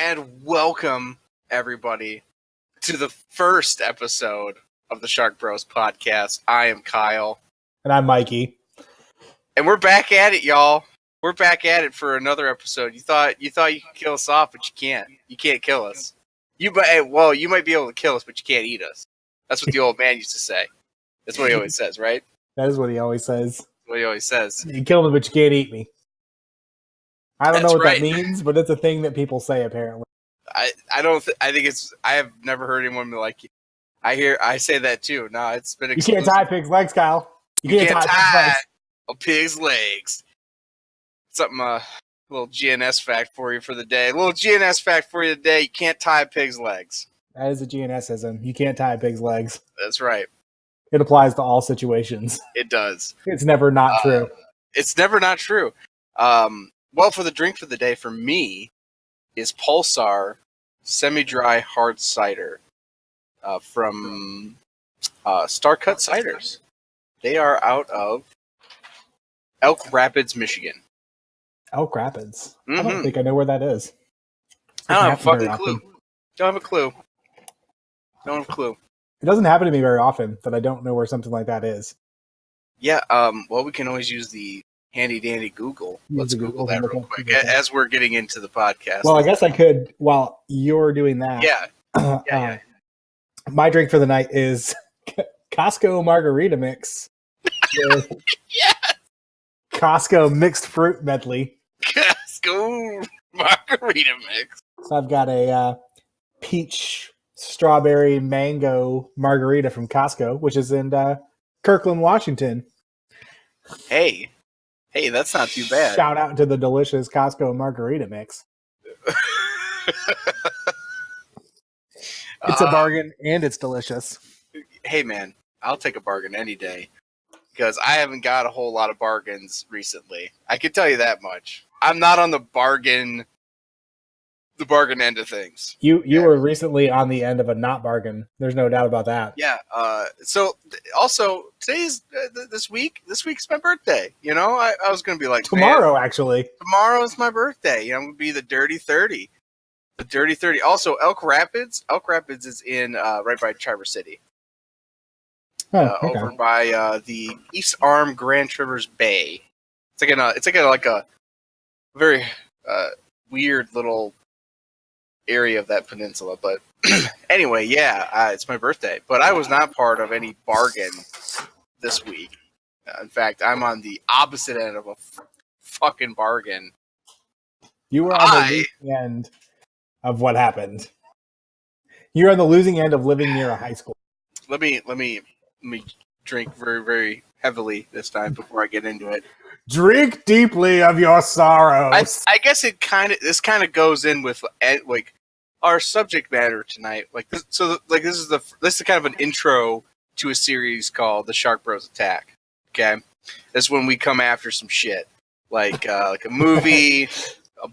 And welcome, everybody, to the first episode of the Shark Bros podcast. I am Kyle. And I'm Mikey. And we're back at it, y'all. We're back at it for another episode. You thought you could kill us off, but you can't. You can't kill us. You might be able to kill us, but you can't eat us. That's what the old man used to say. That's what he always says, right? That is what he always says. That's what he always says. You kill me, but you can't eat me. I don't know what right. that means, but it's a thing that people say, apparently. I have never heard anyone be like, I say that too. No, it's been exclusive. You can't tie pig's legs, Kyle. You can't tie a pig's legs. Something, a little GNS fact for you for the day. A little GNS fact for you today. You can't tie a pig's legs. That is a GNSism. You can't tie a pig's legs. That's right. It applies to all situations. It does. It's never not true. It's never not true. Well, for the drink for the day, for me, is Pulsar semi-dry hard cider from Starcut Ciders. They are out of Elk Rapids, Michigan. Elk Rapids? Mm-hmm. I don't think I know where that is. I don't have a fucking clue. Don't have a clue. It doesn't happen to me very often that I don't know where something like that is. Yeah, well, we can always use the handy-dandy Google. Let's Google that real quick as we're getting into the podcast. Well, I guess I could while you're doing that. Yeah. My drink for the night is Costco margarita mix. Yeah. Costco mixed fruit medley. Costco margarita mix. So I've got a peach, strawberry, mango margarita from Costco, which is in Kirkland, Washington. Hey, that's not too bad. Shout out to the delicious Costco margarita mix. It's a bargain and it's delicious. Hey man, I'll take a bargain any day because I haven't got a whole lot of bargains recently. I can tell you that much. I'm not on the bargain end of things. You were recently on the end of a not bargain. There's no doubt about that. Yeah. So also today's this week's my birthday. You know, I was gonna be like tomorrow. Actually, tomorrow is my birthday. You know, I'm gonna be the Dirty 30. The Dirty 30. Also, Elk Rapids. Elk Rapids is in right by Traverse City. Over by the East Arm Grand Traverse Bay. It's like a very weird little area of that peninsula. But anyway, yeah, it's my birthday. But I was not part of any bargain this week. In fact, I'm on the opposite end of a fucking bargain. You were on the losing end of what happened. You're on the losing end of living near a high school. Let me drink very, very heavily this time before I get into it. Drink deeply of your sorrows. I guess this kind of goes in with like our subject matter tonight. Like this, this is kind of an intro to a series called The Shark Bros Attack. Okay, this is when we come after some shit, like a movie,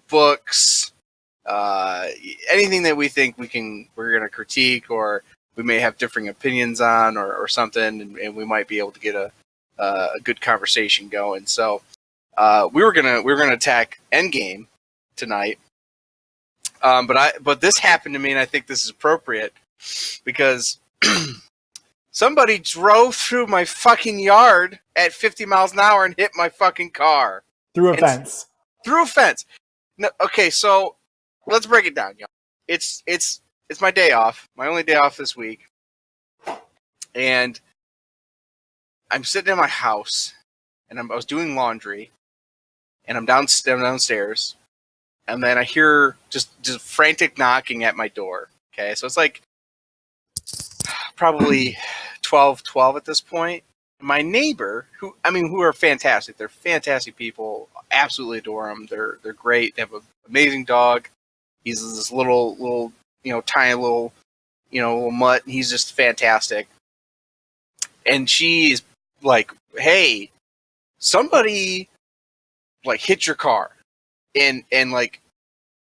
books, anything that we think we're gonna critique or we may have differing opinions on or something, and we might be able to get a good conversation going. So we were gonna attack Endgame tonight, but this happened to me, and I think this is appropriate because somebody drove through my fucking yard at 50 miles an hour and hit my fucking car through a fence. Through a fence. No, okay, so let's break it down, y'all. It's my day off, my only day off this week, and I'm sitting in my house, and I was doing laundry, and I'm downstairs, and then I hear just frantic knocking at my door. Okay, so it's like probably 12 at this point. My neighbor, who are fantastic. They're fantastic people. Absolutely adore them. They're great. They have an amazing dog. He's this little tiny little mutt. And he's just fantastic. And she's like, "Hey, somebody like hit your car," and like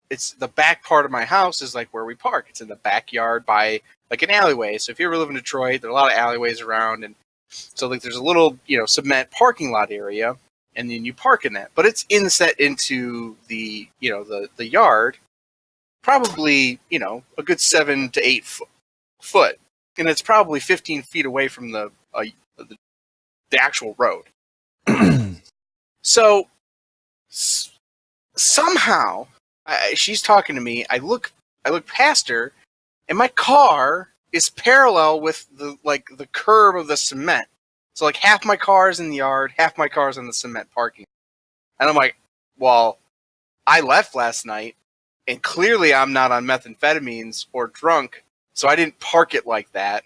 it's the back part of my house is like where we park. It's in the backyard by like an alleyway. So if you ever live in Detroit, there are a lot of alleyways around, and so like there's a little cement parking lot area, and then you park in that. But it's inset into the the yard, probably, a good 7 to 8 foot. And it's probably 15 feet away from the actual road. So somehow she's talking to me. I look past her, and my car is parallel with the curb of the cement. So like half my car is in the yard, half my car is in the cement parking. And I'm like, well, I left last night, and clearly I'm not on methamphetamines or drunk, so I didn't park it like that.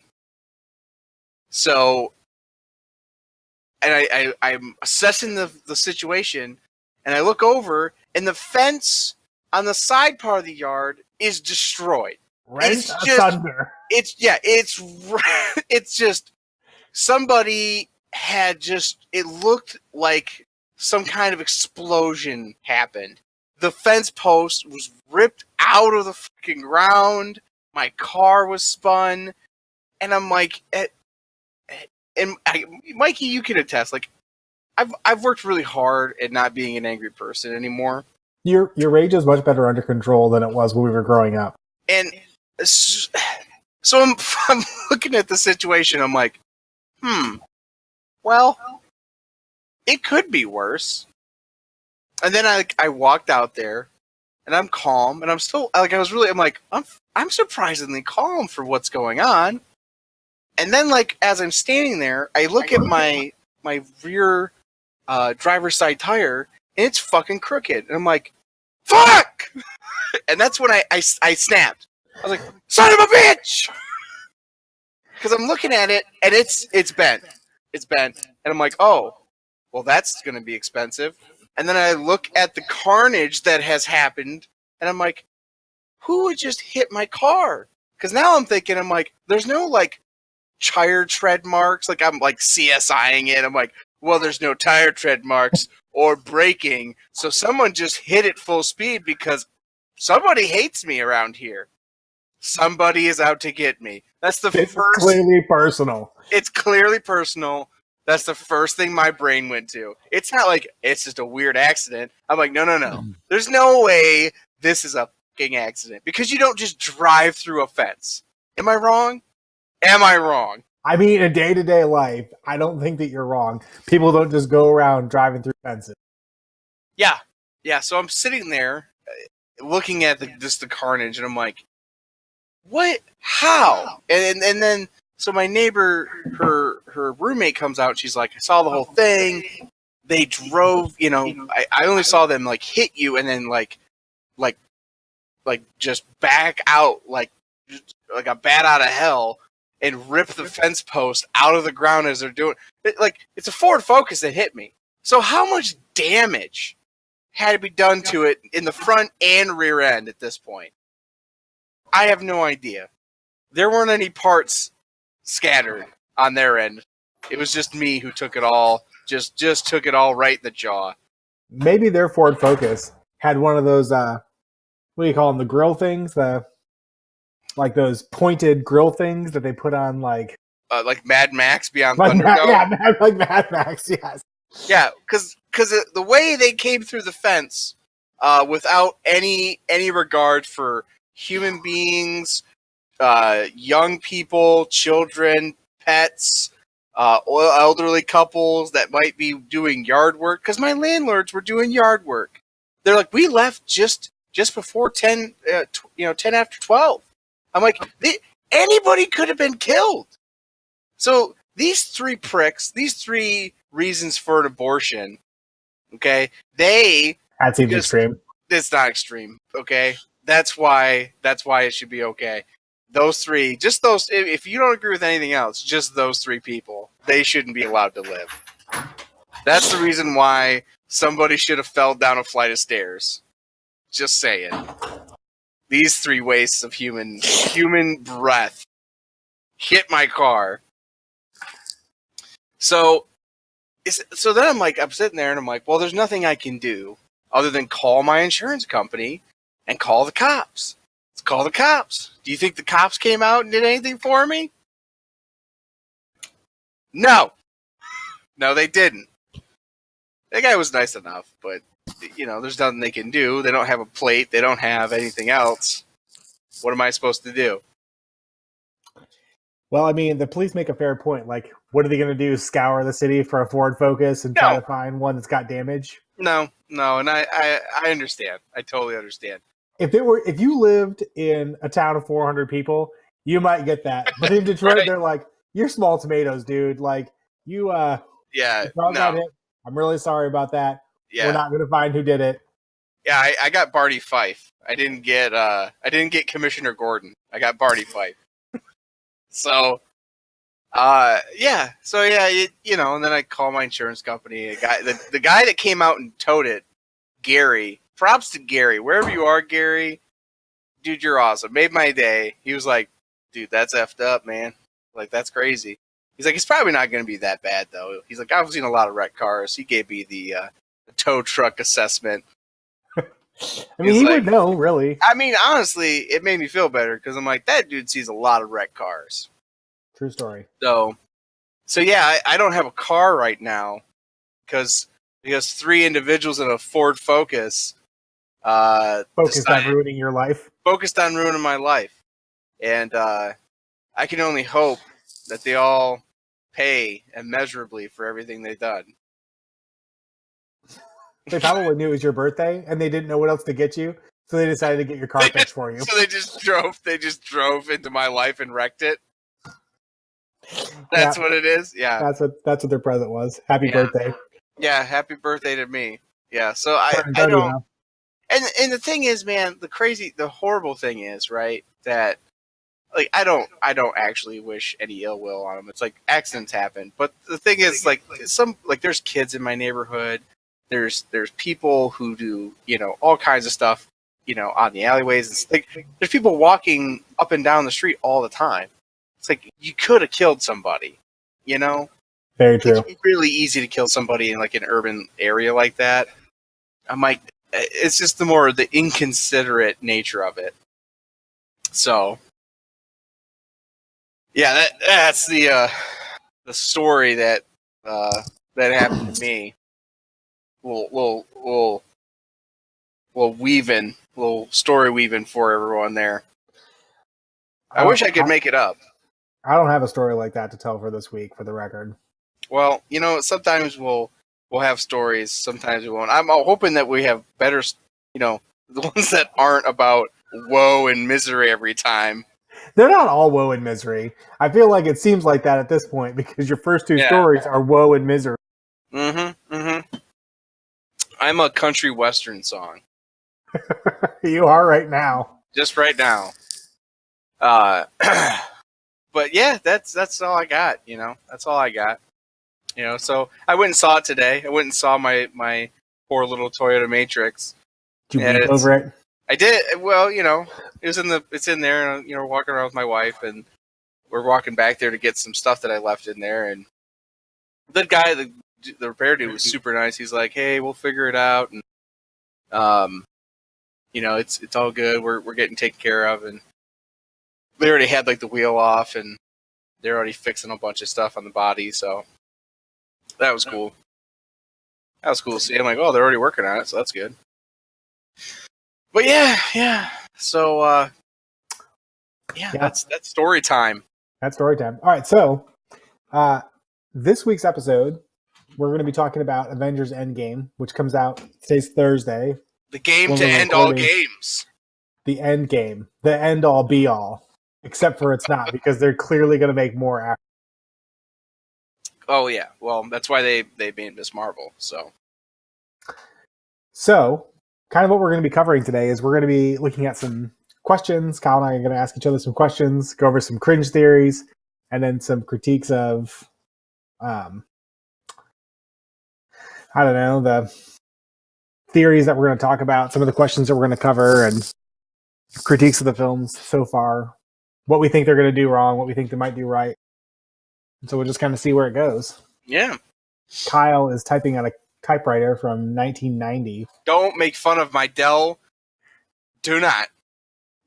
So, and I'm assessing the situation, and I look over, and the fence on the side part of the yard is destroyed. Rent asunder. It's just somebody had it looked like some kind of explosion happened. The fence post was ripped out of the fucking ground. My car was spun, and I'm like, Mikey, you can attest. Like, I've worked really hard at not being an angry person anymore. Your rage is much better under control than it was when we were growing up. And so I'm looking at the situation. I'm like, well, it could be worse. And then I walked out there, and I'm calm, and I'm still I'm surprisingly calm for what's going on. And then as I'm standing there, I look at my rear driver's side tire, and it's fucking crooked. And I'm like, fuck! And that's when I snapped. I was like, son of a bitch! Because I'm looking at it, and it's bent. It's bent. And I'm like, oh, well, that's going to be expensive. And then I look at the carnage that has happened, and I'm like, who would just hit my car? Because now I'm thinking, there's no, tire tread marks. I'm, CSIing it. I'm like, well, there's no tire tread marks or braking, so someone just hit it full speed because somebody hates me around here. Somebody is out to get me. It's clearly personal. It's clearly personal. That's the first thing my brain went to. It's not like it's just a weird accident. I'm like, no. There's no way this is a fucking accident. Because you don't just drive through a fence. Am I wrong? Am I wrong? I mean, in day-to-day life, I don't think that you're wrong. People don't just go around driving through fences. Yeah. Yeah, so I'm sitting there looking at the carnage, and I'm like, what? How? And then, so my neighbor, her roommate comes out, and she's like, I saw the whole thing. They drove, I only saw them, hit you, and then, just back out, like a bat out of hell, and rip the fence post out of the ground as they're doing it. It's a Ford Focus that hit me. So how much damage had to be done to it in the front and rear end at this point? I have no idea. There weren't any parts scattered on their end. It was just me who took it all, just took it all right in the jaw. Maybe their Ford Focus had one of those, what do you call them, the grill things? Those pointed grill things that they put on, like Mad Max Beyond Thunderdome? Yeah, like Mad Max, yes. Yeah, because the way they came through the fence without any regard for human beings, young people, children, pets, elderly couples that might be doing yard work, because my landlords were doing yard work. They're like, we left just before 10 after 12. I'm like, anybody could have been killed. So these three pricks, these three reasons for an abortion, okay, that seems extreme. It's not extreme, okay? That's why it should be okay. Those three, just those, if you don't agree with anything else, just those three people, they shouldn't be allowed to live. That's the reason why somebody should have fell down a flight of stairs. Just saying. These three wastes of human breath hit my car. So then I'm sitting there and I'm like, well, there's nothing I can do other than call my insurance company and call the cops. Let's call the cops. Do you think the cops came out and did anything for me? No, they didn't. That guy was nice enough, but there's nothing they can do. They don't have a plate. They don't have anything else. What am I supposed to do? Well, I mean, the police make a fair point. Like, what are they going to do? Scour the city for a Ford Focus and try to find one that's got damage? No, and I understand. I totally understand. If you lived in a town of 400 people, you might get that. But in Detroit, Right. they're like, "You're small tomatoes, dude. Like, you Yeah, got hit. I'm really sorry about that. yeah, We're not going to find who did it." yeah. I got Barty Fife. I didn't get Commissioner Gordon. I got Barty Fife. So, yeah. So yeah, and then I call my insurance company. The guy that came out and towed it, Gary. Props to Gary, wherever you are, Gary. Dude, you're awesome. Made my day. He was like, dude, that's effed up, man. Like, that's crazy. He's like, it's probably not going to be that bad, though. He's like, I've seen a lot of wrecked cars. He gave me the tow truck assessment. I mean, he would know, really. I mean, honestly, it made me feel better because I'm like, that dude sees a lot of wrecked cars. True story. So yeah, I don't have a car right now because 3 individuals in a Ford Focus focused on ruining your life. Focused on ruining my life. And I can only hope that they all pay immeasurably for everything they've done. They probably knew it was your birthday, and they didn't know what else to get you, so they decided to get your car fixed for you. So they just drove into my life and wrecked it. That's what it is. Yeah, that's what their present was. Happy birthday. Yeah, happy birthday to me. Yeah, so I don't. And the thing is, man, the horrible thing is, right, that like I don't actually wish any ill will on them. It's like accidents happen, but the thing is, like there's kids in my neighborhood. There's people who do all kinds of stuff on the alleyways. It's like there's people walking up and down the street all the time. It's like you could have killed somebody, Very true. It's really easy to kill somebody in like an urban area like that. I'm like, it's just the inconsiderate nature of it. So, yeah, that's the story that happened to me. Little story weaving for everyone there. I wish I could make it up. I don't have a story like that to tell for this week, for the record. Well, sometimes we'll have stories, sometimes we won't. I'm hoping that we have better, the ones that aren't about woe and misery every time. They're not all woe and misery. I feel like it seems like that at this point because your first 2 stories are woe and misery. Mm-hmm. I'm a country western song. You are right now. Just right now. But yeah, that's all I got. That's all I got. So I went and saw it today. I went and saw my poor little Toyota Matrix. Did you weep over it? I did. Well, it's in there, and we're walking around with my wife, and we're walking back there to get some stuff that I left in there. And the guy, the repair dude, was super nice. He's like, "Hey, we'll figure it out," and it's all good. We're getting taken care of, and they already had like the wheel off, and they're already fixing a bunch of stuff on the body, so that was cool. That was cool to see. I'm like, oh, they're already working on it, so that's good. But yeah. So that's story time. That's story time. All right, so this week's episode, we're going to be talking about Avengers Endgame, which comes out today's Thursday. The game to end all games. The end game. The end all be all. Except for it's not, because they're clearly going to make more after. Oh, yeah. Well, that's why they made Miss Marvel, So, kind of what we're going to be covering today is we're going to be looking at some questions. Kyle and I are going to ask each other some questions, go over some cringe theories, and then some critiques of, the theories that we're going to talk about, some of the questions that we're going to cover, and critiques of the films so far, what we think they're going to do wrong, what we think they might do right. And so we'll just kind of see where it goes. Yeah. Kyle is typing on a typewriter from 1990. Don't make fun of my Dell. Do not.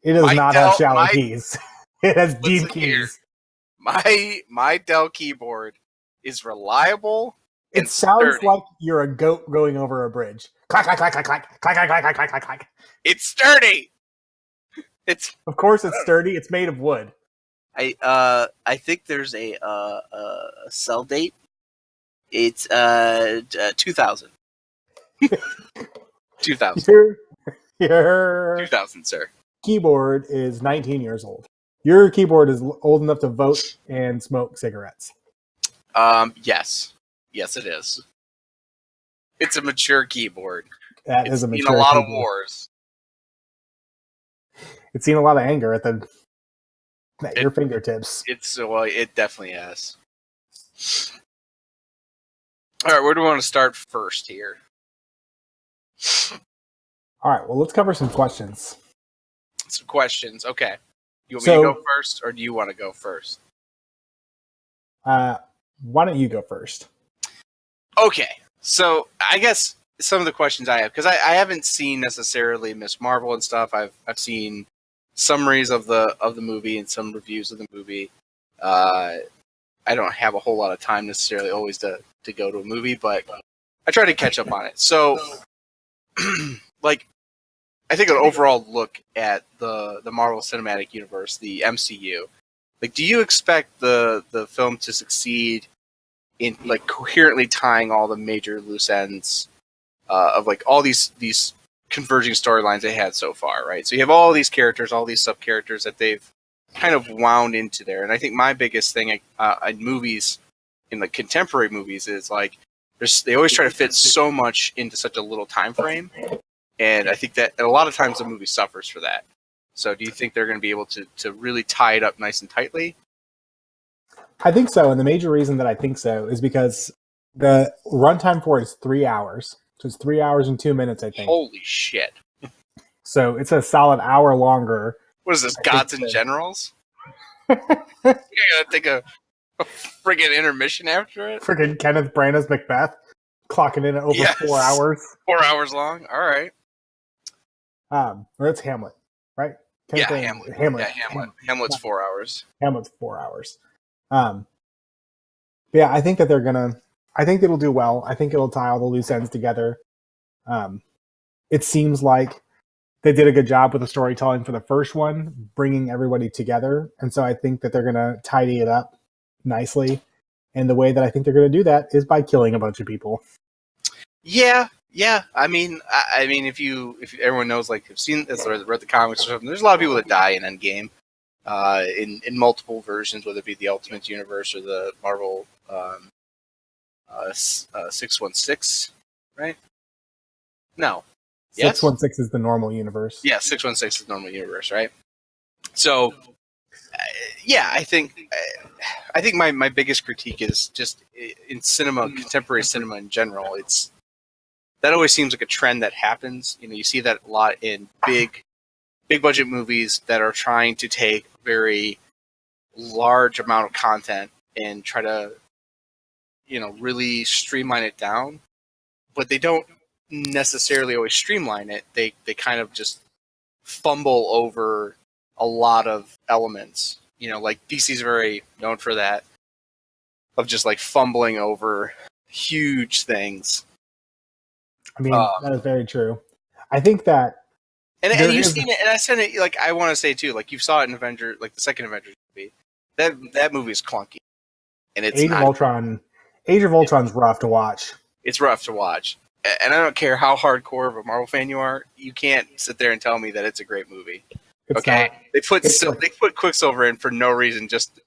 It does not have shallow keys. It has deep keys. My Dell keyboard is reliable. It sounds like you're a goat going over a bridge. Clack, clack, clack, clack, clack, clack, clack, clack, clack, clack, clack. It's sturdy. Of course, it's sturdy. It's made of wood. I think there's a sell date. It's 2000. 2000. Your 2000, sir. keyboard is 19 years old. Your keyboard is old enough to vote and smoke cigarettes. Yes, it is. It's a mature keyboard. That It's is a seen mature a lot keyboard. of wars. It's seen a lot of anger at your fingertips. It definitely has. All right, where do we want to start first here? All right, well, let's cover some questions. Some questions. Okay. You want me to go first, or do you want to go first? Why don't you go first? Okay. So I guess some of the questions I have, because I haven't seen necessarily Miss Marvel and stuff. I've seen summaries of the movie and some reviews of the movie. I don't have a whole lot of time necessarily always to go to a movie, but I try to catch up on it. So, like, I think an overall look at the Marvel Cinematic Universe, the MCU. Like, do you expect the film to succeed in like coherently tying all the major loose ends of like all these converging storylines they had so far, right? So you have all these characters, all these sub characters that they've kind of wound into there. And I think my biggest thing in movies, in like contemporary movies, is like they always try to fit so much into such a little time frame. And I think that a lot of times the movie suffers for that. So do you think they're going to be able to really tie it up nice and tightly? I think so. And the major reason that I think so is because the runtime for it is 3 hours. So it's 3 hours and 2 minutes, I think. Holy shit. So it's a solid hour longer. What is this, Gods and Generals? You gotta take a friggin' intermission after it? Friggin' Kenneth Branagh's Macbeth clocking in at over 4 hours. 4 hours long? All right. Or it's Hamlet, right? Hamlet. Hamlet's 4 hours. Hamlet's 4 hours. Yeah, I think that I think it'll do well. I think it'll tie all the loose ends together. It seems like they did a good job with the storytelling for the first one, bringing everybody together. And so I think that they're going to tidy it up nicely. And the way that I think they're going to do that is by killing a bunch of people. Yeah. I mean, if everyone knows, like, have seen this or read the comics or something, there's a lot of people that die in Endgame, in multiple versions, whether it be the Ultimate Universe or the Marvel 616, right? No. 616 is the normal universe. Yeah, 616 is the normal universe, right? So, I think my biggest critique is just in cinema, contemporary cinema in general. That always seems like a trend that happens. You know, you see that a lot in big budget movies that are trying to take a very large amount of content and try to, really streamline it down, but they don't necessarily always streamline it. They kind of just fumble over a lot of elements. Like DC's very known for that, of just like fumbling over huge things. I mean, that is very true. I think that, and you've seen it, and I said it, like, I want to say too, like, you saw it in Avengers, like the second Avengers movie. That movie is clunky, and it's Age of Ultron's rough to watch. It's rough to watch, and I don't care how hardcore of a Marvel fan you are. You can't sit there and tell me that it's a great movie. Okay, they put Quicksilver in for no reason, just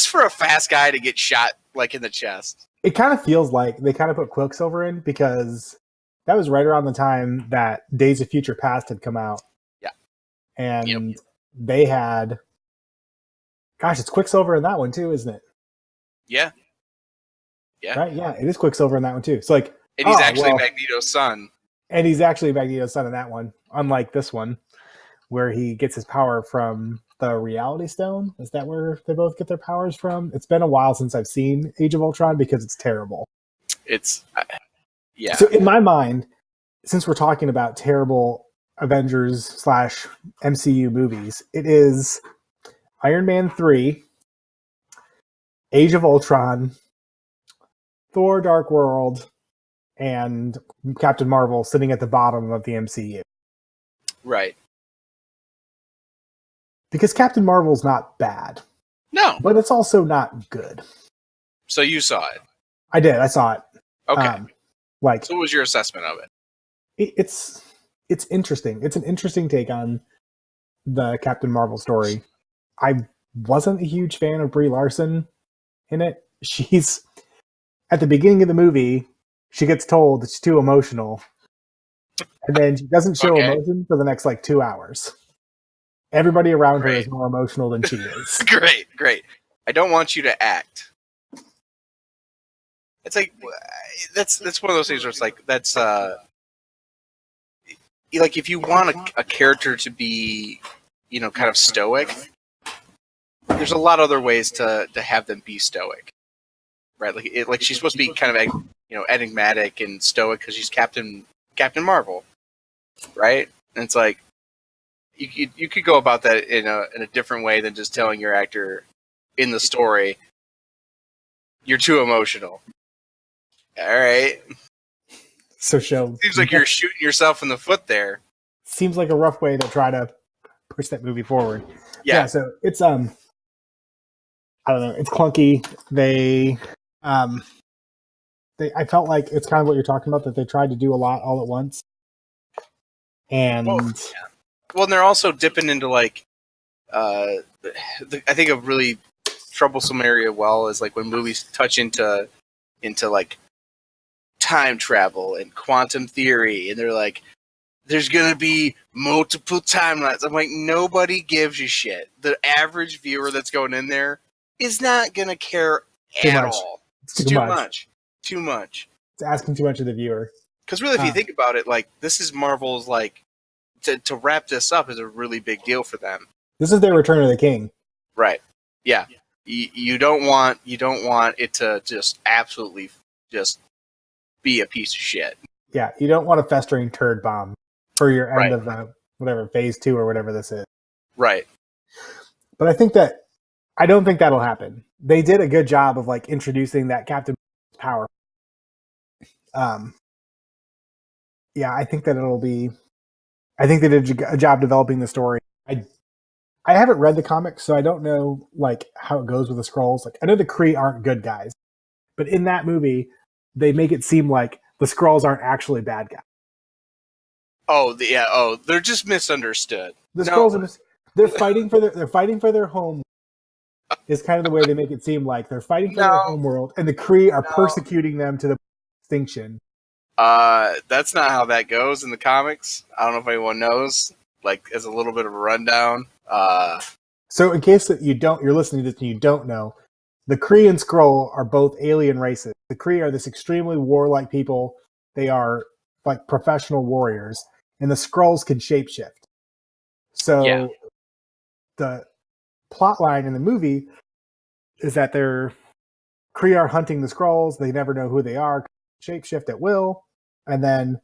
for a fast guy to get shot like in the chest. It kind of feels like they kind of put Quicksilver in because that was right around the time that Days of Future Past had come out. Yeah. And they had... Gosh, it's Quicksilver in that one too, isn't it? Yeah. Right? Yeah, it is Quicksilver in that one too. It's like... And he's actually Magneto's son. And he's actually Magneto's son in that one. Unlike this one, where he gets his power from the Reality Stone. Is that where they both get their powers from? It's been a while since I've seen Age of Ultron because it's terrible. Yeah. So in my mind, since we're talking about terrible Avengers / MCU movies, it is Iron Man 3, Age of Ultron, Thor: Dark World and Captain Marvel sitting at the bottom of the MCU. Right. Because Captain Marvel's not bad, No. but it's also not good. So you saw it. I did. I saw it. Okay. Like, so what was your assessment of it? It's interesting. It's an interesting take on the Captain Marvel story. I wasn't a huge fan of Brie Larson in it. She's at the beginning of the movie, she gets told that she's too emotional, and then she doesn't show Okay. emotion for the next like 2 hours. Everybody around her Great. is more emotional than she is. Great. I don't want you to act. It's like that's one of those things where it's like that's like if you want a character to be, you know, kind of stoic, there's a lot of other ways to have them be stoic, right? Like she's supposed to be kind of, you know, enigmatic and stoic because she's Captain Marvel, right? And it's like you could go about that in a different way than just telling your actor in the story you're too emotional. All right. So show Seems like you're shooting yourself in the foot there. Seems like a rough way to try to push that movie forward. Yeah. So it's I don't know, it's clunky. I felt like it's kind of what you're talking about, that they tried to do a lot all at once. And well, and they're also dipping into like I think a really troublesome area is like when movies touch into like time travel and quantum theory, and they're like, there's gonna be multiple timelines. I'm like, nobody gives a shit. The average viewer that's going in there is not gonna care at all. It's too much. Too much. It's asking too much of the viewer. Because really, if you think about it, like, this is Marvel's, like, to wrap this up is a really big deal for them. This is their Return of the King. Right. Yeah. You don't want it to just absolutely just be a piece of shit. Yeah, you don't want a festering turd bomb for your end of whatever phase 2 or whatever this is. Right. But I don't think that'll happen. They did a good job of like introducing that Captain power. Yeah, I think that it'll be. I think they did a job developing the story. I haven't read the comics, so I don't know like how it goes with the Skrulls. Like, I know the Kree aren't good guys, but in that movie, they make it seem like the Skrulls aren't actually bad guys. Oh, they're just misunderstood. The Skrulls are just they're fighting for their home. Is kind of the way they make it seem like they're fighting for their home world, and the Kree are persecuting them to the extinction. That's not how that goes in the comics. I don't know if anyone knows. Like, as a little bit of a rundown. So in case that you're listening to this and you don't know, the Kree and Skrull are both alien races. The Kree are this extremely warlike people. They are like professional warriors, and the Skrulls can shapeshift. So the plot line in the movie is that they're Kree are hunting the Skrulls. They never know who they are. Shapeshift at will, and then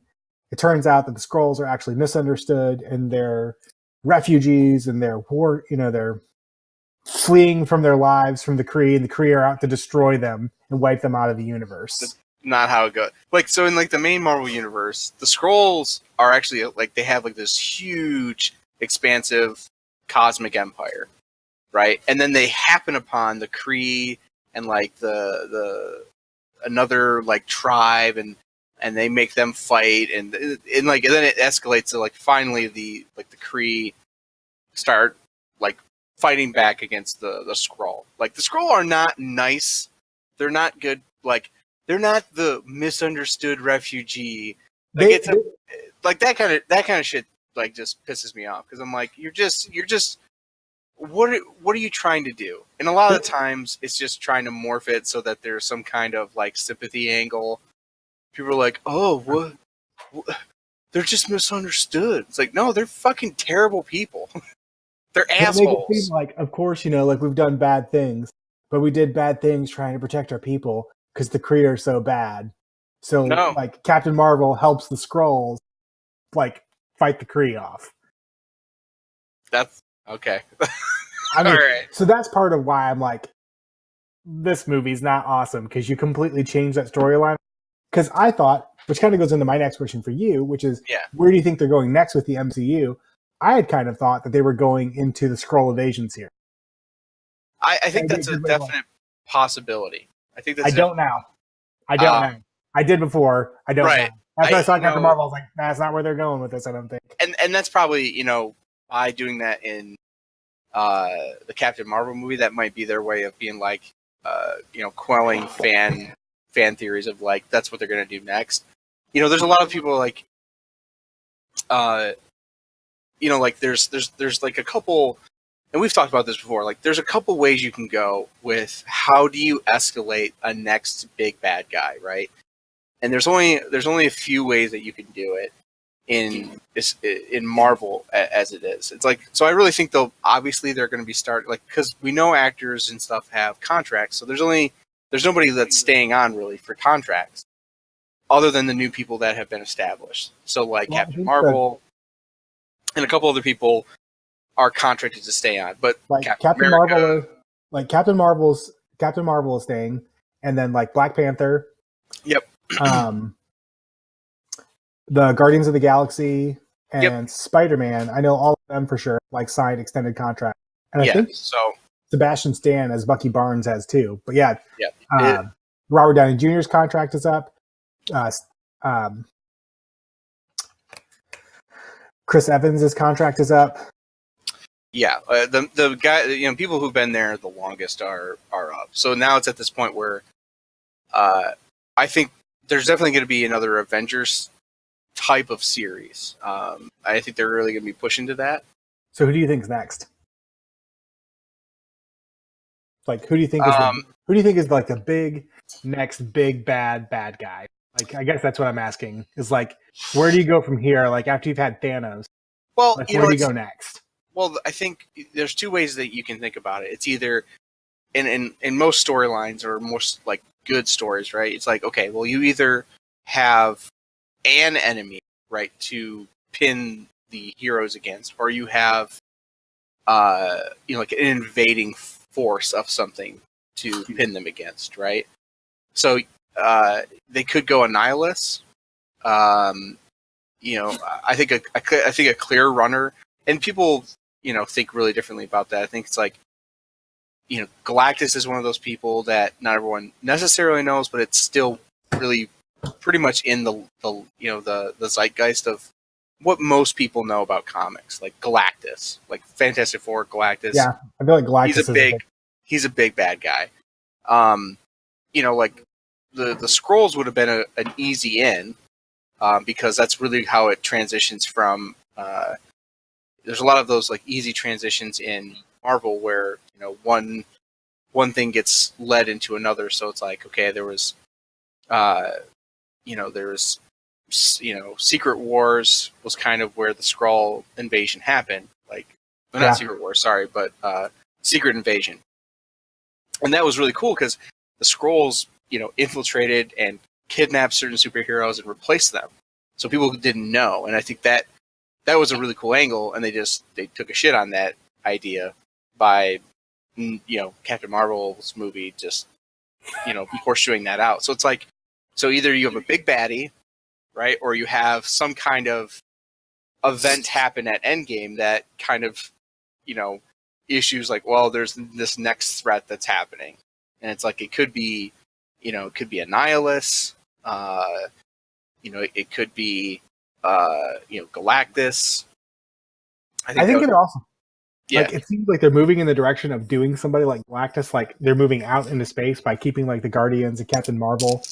it turns out that the Skrulls are actually misunderstood, and they're refugees, and they're fleeing from their lives from the Kree, and the Kree are out to destroy them and wipe them out of the universe. That's not how it goes. Like, so in like the main Marvel universe, the Skrulls are actually like, they have like this huge, expansive cosmic empire, right? And then they happen upon the Kree and like the another like tribe, and they make them fight, and then it escalates to like finally the Kree start like fighting back against the Skrull. Like, the Skrull are not nice. They're not good. Like, they're not the misunderstood refugee. Like, like that kind of shit like just pisses me off, because I'm like, you're just what are you trying to do? And a lot of the times it's just trying to morph it so that there's some kind of like sympathy angle. People are like, oh, what? They're just misunderstood. It's like, no, they're fucking terrible people. They're assholes. Make it seem like, of course, like we've done bad things, but we did bad things trying to protect our people because the Kree are so bad. So, like, Captain Marvel helps the Skrulls, like, fight the Kree off. That's okay. I mean, all right. So that's part of why I'm like, this movie's not awesome because you completely changed that storyline. Because I thought, which kind of goes into my next question for you, which is, Yeah. where do you think they're going next with the MCU? I had kind of thought that they were going into the Skrull invasions here. I think that's a definite possibility. I think that's I don't now. I don't know. I did before. I don't right. know. After I saw you Captain know, Marvel, I was like, that's not where they're going with this, I don't think. and that's probably, you know, by doing that in the Captain Marvel movie, that might be their way of being like, you know, quelling fan theories of like that's what they're gonna do next. You know, there's a lot of people like, you know, like there's like a couple, and we've talked about this before. Like, there's a couple ways you can go with how do you escalate a next big bad guy, right? And there's only a few ways that you can do it in Marvel as it is. It's like, so I really think they're going to be like, because we know actors and stuff have contracts, so there's nobody that's staying on really for contracts other than the new people that have been established. So like Captain Marvel and a couple other people are contracted to stay on, but like Captain Marvel is staying, and then like Black Panther. Yep. The Guardians of the Galaxy and Spider-Man. I know all of them for sure, like signed extended contract, and I think so. Sebastian Stan as Bucky Barnes has too. But yeah, yeah. Robert Downey Jr.'s contract is up. Chris Evans' contract is up. Yeah, the guy, you know, people who've been there the longest are up. So now it's at this point where I think there's definitely going to be another Avengers type of series. I think they're really going to be pushing to that. So who do you think's next? Like, who do you think is like the big next big bad guy? Like, I guess that's what I'm asking. Is like, where do you go from here? Like, after you've had Thanos, well, like, where do you go next? Well, I think there's two ways that you can think about it. It's either in most storylines or most like good stories, right? It's like, okay, well, you either have an enemy, right, to pin the heroes against, or you have you know, like an invading force of something to pin them against, right? So they could go Annihilus. You know, I think a clear runner, and people, you know, think really differently about that. I think it's like, you know, Galactus is one of those people that not everyone necessarily knows, but it's still really pretty much in the you know, the zeitgeist of what most people know about comics, like Galactus, like Fantastic Four, Galactus. Yeah, I feel like Galactus he's a big bad guy. You know, like the Skrulls would have been an easy in, because that's really how it transitions from. There's a lot of those like easy transitions in Marvel where, you know, one thing gets led into another. So it's like, okay, there was, you know, Secret Wars was kind of where the Skrull invasion happened. Like, well, not Secret Wars, sorry, but Secret Invasion. And that was really cool because the Skrulls, you know, infiltrated and kidnapped certain superheroes and replaced them. So people didn't know. And I think that was a really cool angle, and they took a shit on that idea by, you know, Captain Marvel's movie just, you know, horseshoeing that out. So it's like, so either you have a big baddie, right, or you have some kind of event happen at Endgame that kind of, you know, issues like, well, there's this next threat that's happening, and it's like, it could be, you know, it could be Annihilus, you know, it could be, you know, Galactus. I think it's awesome. Yeah. Like, it seems like they're moving in the direction of doing somebody like Galactus, like they're moving out into space by keeping like the Guardians and Captain Marvel.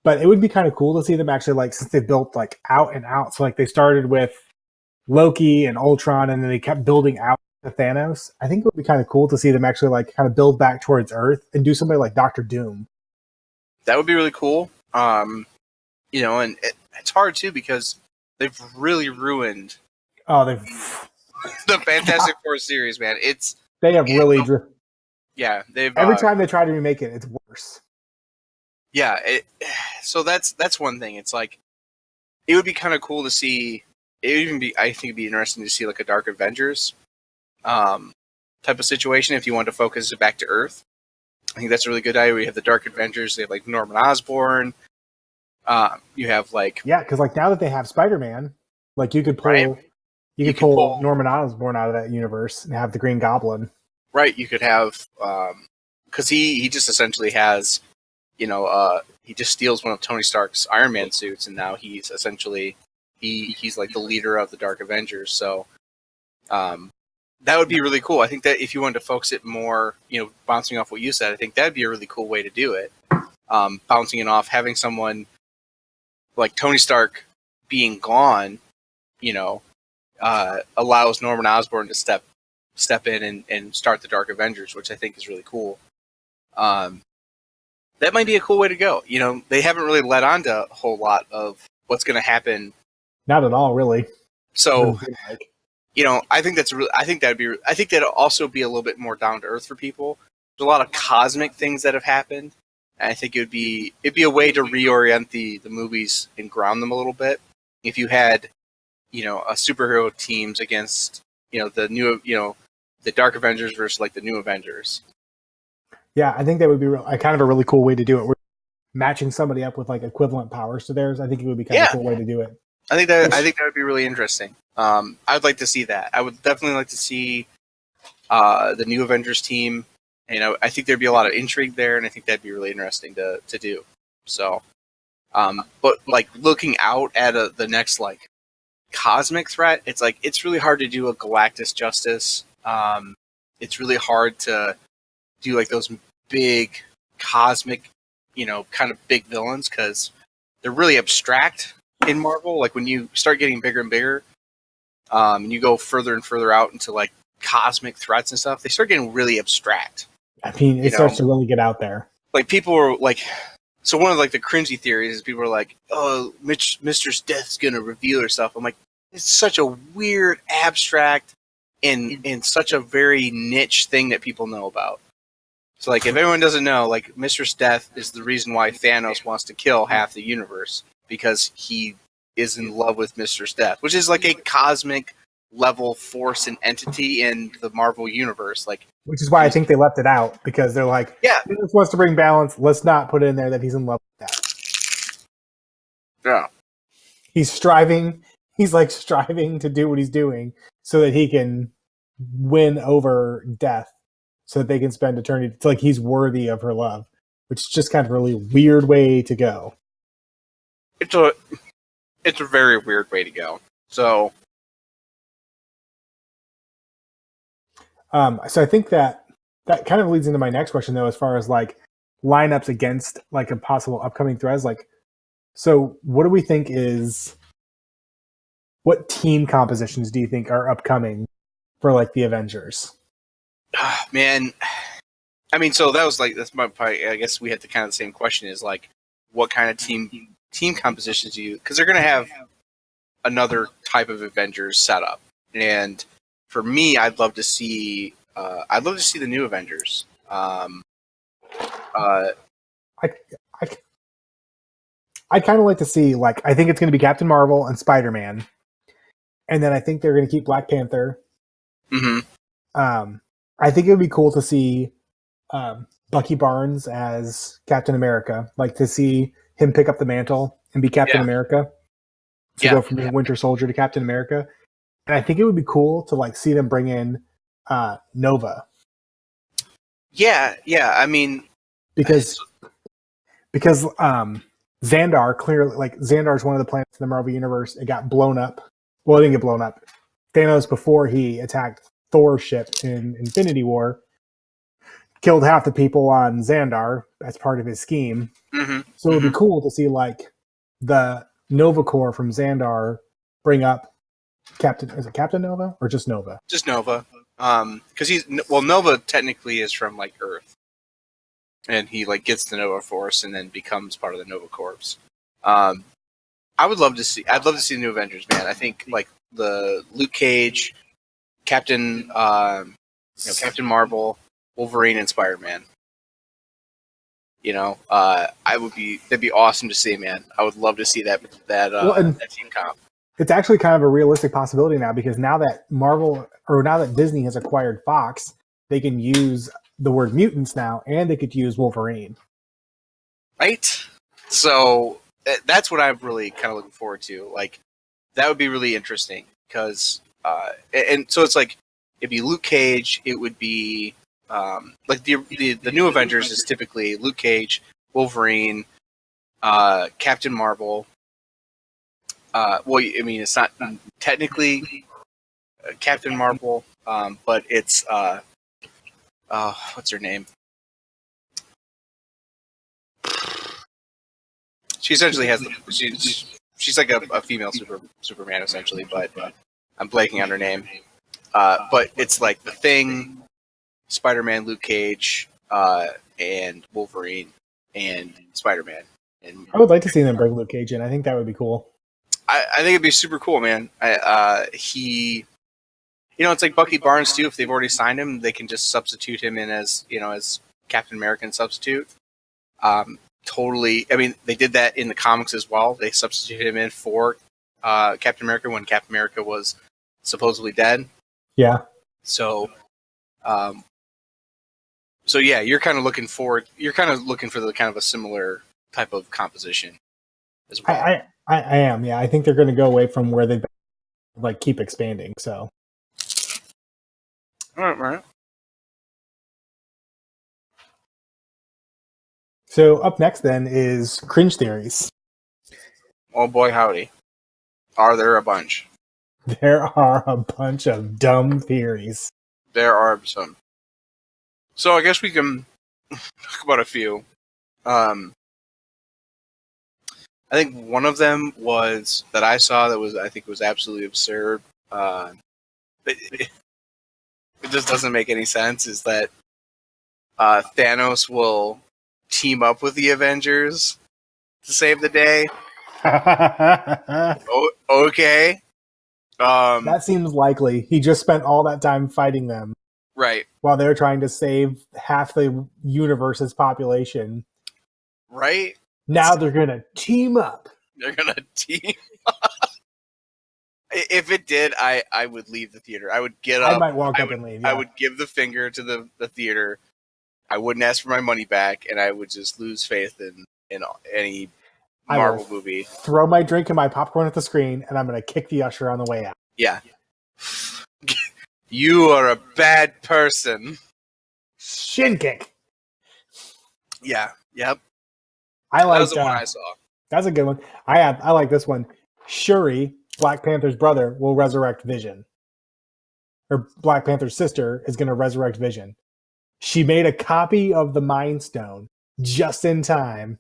But it would be kind of cool to see them actually, like, since they built like out and out. So like they started with Loki and Ultron, and then they kept building out to Thanos. I think it would be kind of cool to see them actually like kind of build back towards Earth and do somebody like Doctor Doom. That would be really cool. You know, and it's hard too because they've really ruined. The Fantastic Four series, man. They have really. Yeah, they've every time they try to remake it, it's worse. Yeah, so that's one thing. It's like, it would be kind of cool to see. It would even be, I think, it'd be interesting to see like a Dark Avengers type of situation if you wanted to focus it back to Earth. I think that's a really good idea. We have the Dark Avengers. They have like Norman Osborn. You have like Yeah, because like now that they have Spider-Man, like you could pull right. you You could could pull pull Norman Osborn out of that universe and have the Green Goblin. right. You could have because he just essentially has he just steals one of Tony Stark's Iron Man suits, and now he's essentially he's like the leader of the Dark Avengers. So um, that would be really cool. I think that if you wanted to focus it more, bouncing off what you said, I think that'd be a really cool way to do it. Bouncing it off, having someone like Tony Stark being gone, allows Norman Osborn to step in and start the Dark Avengers, which I think is really cool. That might be a cool way to go. They haven't really let on to a whole lot of what's going to happen. Not at all, really. So, Like, I think I think that'd also be a little bit more down to earth for people. There's a lot of cosmic things that have happened. And I think it'd be a way to reorient the movies and ground them a little bit. If you had, a superhero teams against, the new, the Dark Avengers versus like the New Avengers. yeah, I think that would be kind of a really cool way to do it. We're matching somebody up with like equivalent powers to theirs. I think it would be kind of a cool way to do it. I think that would be really interesting. I'd like to see that. I would definitely like to see the New Avengers team. I think there'd be a lot of intrigue there, and I think that'd be really interesting to do. So, but like looking out at the next like cosmic threat, it's really hard to do a Galactus Justice. It's really hard to do like those big cosmic, kind of big villains because they're really abstract in Marvel. Like when you start getting bigger and bigger, and you go further and further out into like cosmic threats and stuff, they start getting really abstract. I mean, it starts to really get out there. Like people are like, so one of like the cringy theories is people are like, oh, Mistress Death's gonna reveal herself. I'm like, it's such a weird, abstract, and such a very niche thing that people know about. So like, if everyone doesn't know, like Mistress Death is the reason why Thanos wants to kill half the universe because he is in love with Mistress Death, which is like a cosmic level force and entity in the Marvel universe. Like, which is why I think they left it out because they're like, yeah, he just wants to bring balance. Let's not put in there that he's in love with that. yeah. He's striving. He's like striving to do what he's doing so that he can win over death, so that they can spend eternity. It's like he's worthy of her love, which is just kind of a really weird way to go. It's a very weird way to go. So, so I think that kind of leads into my next question, though, as far as like lineups against like a possible upcoming threats. Like, so what do we think is? What team compositions do you think are upcoming for like the Avengers? man, I mean, so that's my part. I guess we had the kind of the same question is like, what kind of team compositions do you? Because they're going to have another type of Avengers setup, and for me, I'd love to see the New Avengers. I'd kind of like to see like I think it's going to be Captain Marvel and Spider-Man, and then I think they're going to keep Black Panther. Mm-hmm. I think it would be cool to see Bucky Barnes as Captain America, like to see him pick up the mantle and be Captain America. To go from being Winter Soldier to Captain America. And I think it would be cool to like see them bring in Nova. Yeah. I mean, because Xandar clearly, like Xandar is one of the planets in the Marvel universe. It got blown up. Well, it didn't get blown up. Thanos, before he attacked Thor's ship in Infinity War, killed half the people on Xandar as part of his scheme. Mm-hmm. So it would be cool to see like the Nova Corps from Xandar bring up is it Captain Nova or just Nova? Just Nova. Because Nova technically is from like Earth, and he like gets the Nova Force and then becomes part of the Nova Corps. I'd love to see the New Avengers, man. I think like the Luke Cage, Captain Marvel, Wolverine, and Spider-Man. That'd be awesome to see, man. I would love to see that team comp. It's actually kind of a realistic possibility now because now that Disney has acquired Fox, they can use the word mutants now, and they could use Wolverine. Right? So that's what I'm really kind of looking forward to. Like, that would be really interesting because, and so it's like, it'd be Luke Cage. It would be like the new Avengers is typically Luke Cage, Wolverine, Captain Marvel. Well, I mean, it's not technically Captain Marvel, but it's what's her name? She essentially has she's like a female Superman essentially, but I'm blanking on her name. But it's like the Thing, Spider-Man, Luke Cage, and Wolverine, and Spider-Man. And I would like to see them bring Luke Cage in. I think that would be cool. I think it'd be super cool, man. It's like Bucky Barnes too. If they've already signed him, they can just substitute him in as Captain American substitute. Totally. I mean, they did that in the comics as well. They substituted him in for Captain America when Captain America was supposedly dead. Yeah. So, yeah, you're kind of looking for the kind of a similar type of composition as well. I am. Yeah, I think they're going to go away from where they've been, keep expanding. So. All right. So up next then is cringe theories. Oh boy, howdy! Are there a bunch? There are a bunch of dumb theories. There are some. So I guess we can talk about a few. I think one of them was that I saw that I think was absolutely absurd. But it just doesn't make any sense. Is that Thanos will team up with the Avengers to save the day? Okay. That seems likely. He just spent all that time fighting them. Right. While they're trying to save half the universe's population. Right. Now they're going to team up. They're going to team up. If it did, I would leave the theater. I would get up. I might walk up and leave. Yeah. I would give the finger to the theater. I wouldn't ask for my money back, and I would just lose faith in any Marvel movie. Throw my drink and my popcorn at the screen, and I'm going to kick the usher on the way out. Yeah. You are a bad person. Shin kick. Yeah. Yep. That was the one I saw. That's a good one. I like this one. Shuri, Black Panther's brother, will resurrect Vision. Or Black Panther's sister is going to resurrect Vision. She made a copy of the Mind Stone just in time.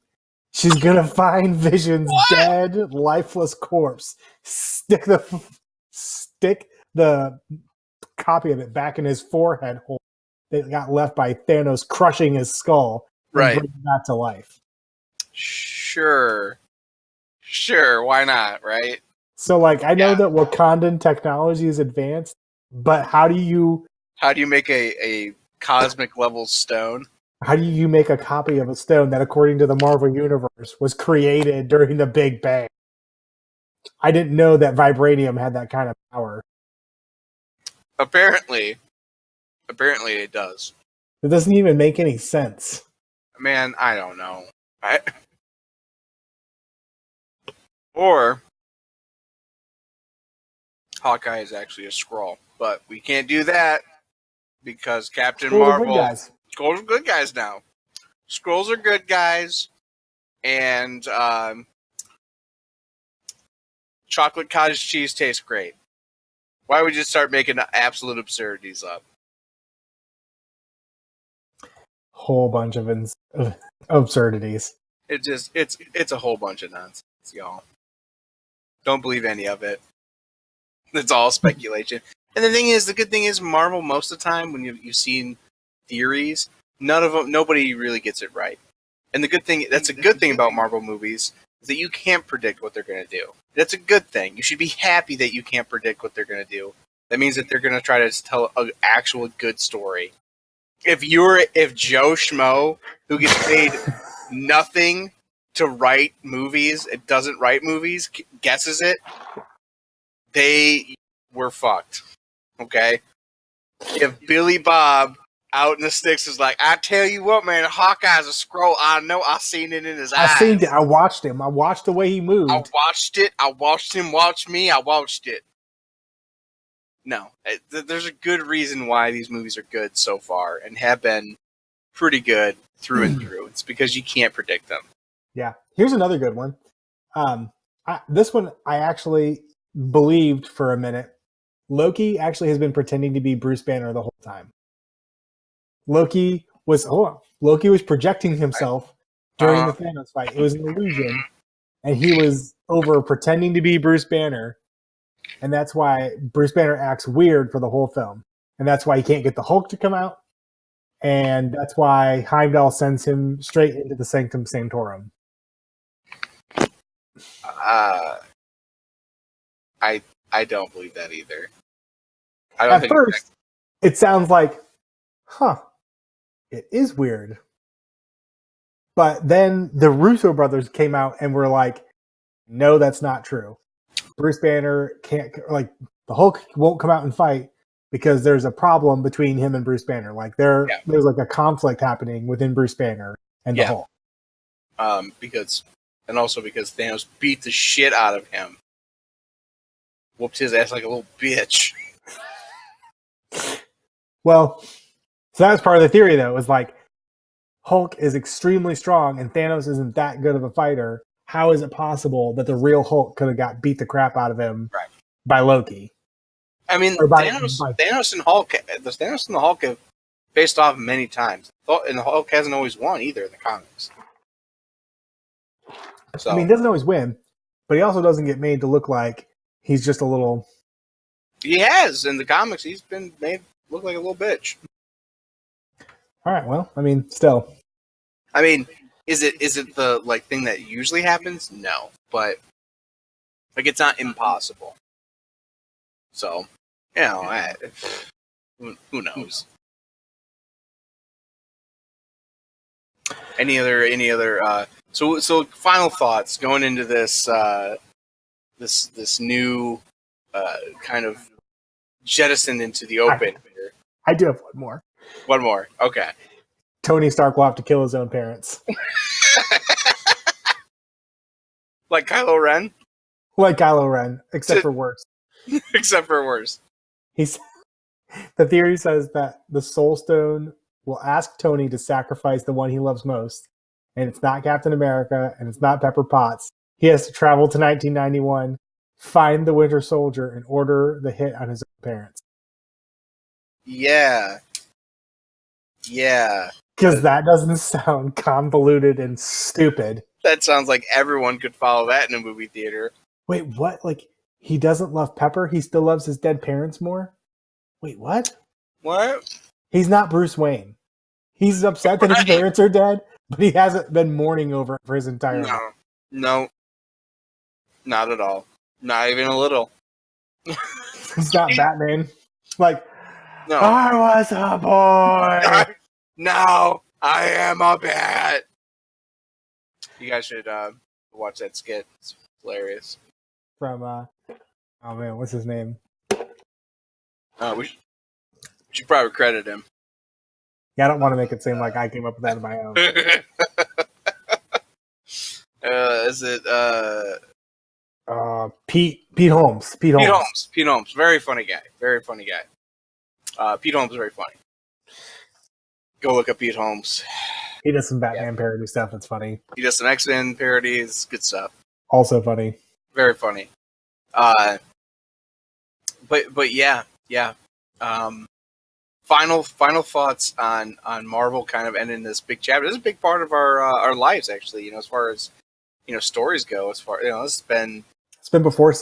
She's going to find Vision's dead, lifeless corpse. Stick the copy of it back in his forehead hole that got left by Thanos crushing his skull. Right. And bring it back to life. Sure. Why not? Right. So, I know that Wakandan technology is advanced, but how do you make a cosmic level stone? How do you make a copy of a stone that, according to the Marvel Universe, was created during the Big Bang? I didn't know that vibranium had that kind of power. Apparently it does. It doesn't even make any sense. Man, I don't know. Or Hawkeye is actually a Skrull, but we can't do that because Captain Marvel. Skrulls are good guys now. Skrulls are good guys, and chocolate cottage cheese tastes great. Why would you start making absolute absurdities up? Whole bunch of absurdities. It's a whole bunch of nonsense, y'all. Don't believe any of it. It's all speculation. And the good thing is, Marvel, most of the time when you've seen theories, nobody really gets it right. And that's a good thing about Marvel movies, is that you can't predict what they're going to do. That's a good thing. You should be happy that you can't predict what they're going to do. That means that they're going to try to tell an actual good story. If Joe Schmo, who gets paid nothing to write movies, it doesn't write movies, guesses it, they were fucked. Okay? If Billy Bob Out in the sticks is like, I tell you what, man, Hawkeye's a scroll. I know. I seen it in his eyes. I seen it. I watched him. I watched the way he moved. I watched it. I watched him watch me. I watched it. No, there's a good reason why these movies are good so far and have been pretty good through and through. It's because you can't predict them. Yeah. Here's another good one. This one I actually believed for a minute. Loki actually has been pretending to be Bruce Banner the whole time. Loki was projecting himself during the Thanos fight. It was an illusion, and he was over pretending to be Bruce Banner, and that's why Bruce Banner acts weird for the whole film, and that's why he can't get the Hulk to come out, and that's why Heimdall sends him straight into the Sanctum Sanctorum. I don't believe that either. I don't At think first, it sounds like, it is weird. But then the Russo brothers came out and were like, no, that's not true. Bruce Banner can't, like, the Hulk won't come out and fight because there's a problem between him and Bruce Banner. Like, there's like a conflict happening within Bruce Banner and the Hulk. Because Thanos beat the shit out of him. Whooped his ass like a little bitch. Well, so that was part of the theory, though. It was like, Hulk is extremely strong and Thanos isn't that good of a fighter. How is it possible that the real Hulk could have got beat the crap out of him by Loki? I mean, Thanos and the Hulk have faced off many times. And the Hulk hasn't always won either in the comics. So, I mean, he doesn't always win, but he also doesn't get made to look like he's just a little... He has. In the comics, he's been made look like a little bitch. All right, well, I mean, still. I mean, is it the like thing that usually happens? No, but like it's not impossible. So, you know, who knows? Any other? So final thoughts going into this this new kind of jettisoned into the open. I do have one more. One more. Okay. Tony Stark will have to kill his own parents. Like Kylo Ren? Like Kylo Ren, except for worse. Except for worse. The theory says that the Soul Stone will ask Tony to sacrifice the one he loves most, and it's not Captain America, and it's not Pepper Potts. He has to travel to 1991, find the Winter Soldier, and order the hit on his own parents. Yeah. Because that doesn't sound convoluted and stupid. That sounds like everyone could follow that in a movie theater. Wait, what? Like, he doesn't love Pepper? He still loves his dead parents more? Wait, what? What? He's not Bruce Wayne. He's upset that his parents are dead, but he hasn't been mourning over it for his entire life. No. Not at all. Not even a little. He's not Batman. Like, no. I was a boy. Now I am a bat. You guys should watch that skit. It's hilarious. From oh man, what's his name? We should probably credit him. Yeah, I don't want to make it seem like I came up with that on my own. Is it Pete Holmes? Pete Holmes. Very funny guy. Pete Holmes is very funny. Go look up Pete Holmes. He does some Batman parody stuff. That's funny. He does some X-Men parodies. Good stuff. Also funny. Very funny. But yeah. Final thoughts on Marvel kind of ending this big chapter. This is a big part of our lives, actually. You know, as far as stories go. As far it's been before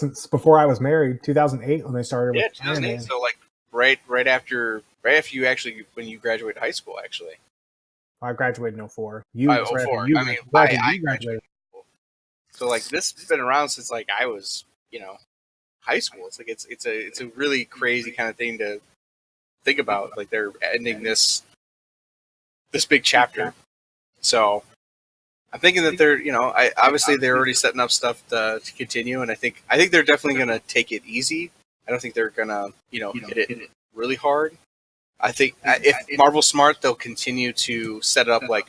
I was married. 2008 when they started. Yeah, 2008. So like right after you actually when you graduated high school, actually. I graduated in 04. I graduated. So like this has been around since like I was high school. It's like it's a really crazy kind of thing to think about. Like they're ending this big chapter. So I'm thinking that they're obviously they're already setting up stuff to continue, and I think they're definitely going to take it easy. I don't think they're going to hit it really hard. I think if Marvel's smart, they'll continue to set up like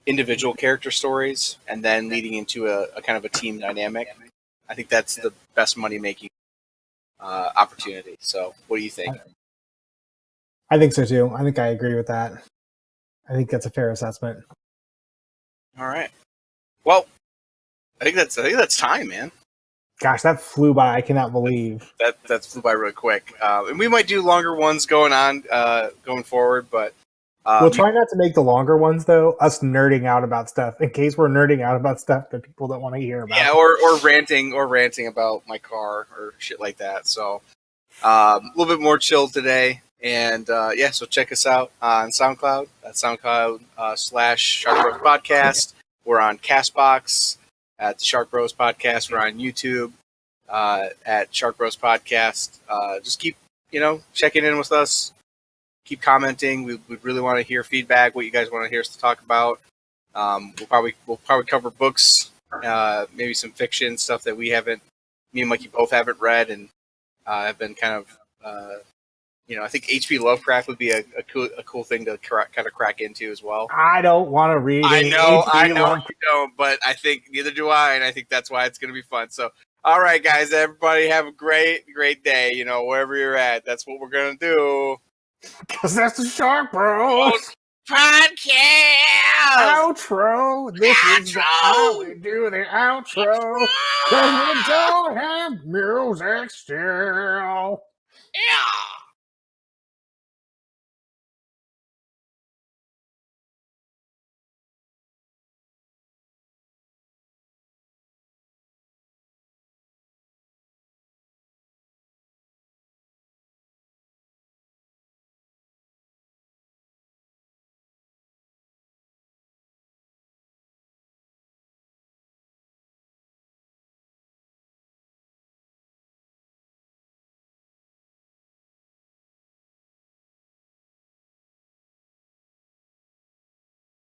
individual character stories and then leading into a kind of a team dynamic. I think that's the best money making opportunity. So, what do you think? I think so too. I think I agree with that. I think that's a fair assessment. All right. Well, I think that's time, man. Gosh, that flew by. I cannot believe That flew by really quick. And we might do longer ones going forward, but we'll try not to make the longer ones though. Us nerding out about stuff in case we're nerding out about stuff that people don't want to hear about. Yeah, or ranting about my car or shit like that. So a little bit more chill today. And so check us out on SoundCloud. That's SoundCloud / Shark Bros Podcast. We're on Castbox at the Shark Bros Podcast. We're on YouTube at Shark Bros Podcast. Just keep checking in with us. Keep commenting. We'd really want to hear feedback. What you guys want to hear us to talk about. We'll probably cover books, maybe some fiction stuff that me and Mikey both haven't read, and have been kind of. I think H.P. Lovecraft would be a cool thing to kind of crack into as well. I don't want to read. I know you don't, but I think neither do I, and I think that's why it's going to be fun. So, all right, guys, everybody have a great day. Wherever you're at, that's what we're going to do. Because that's the Shark Bros Podcast outro. This is how we do the outro. Because we don't have music still. Yeah.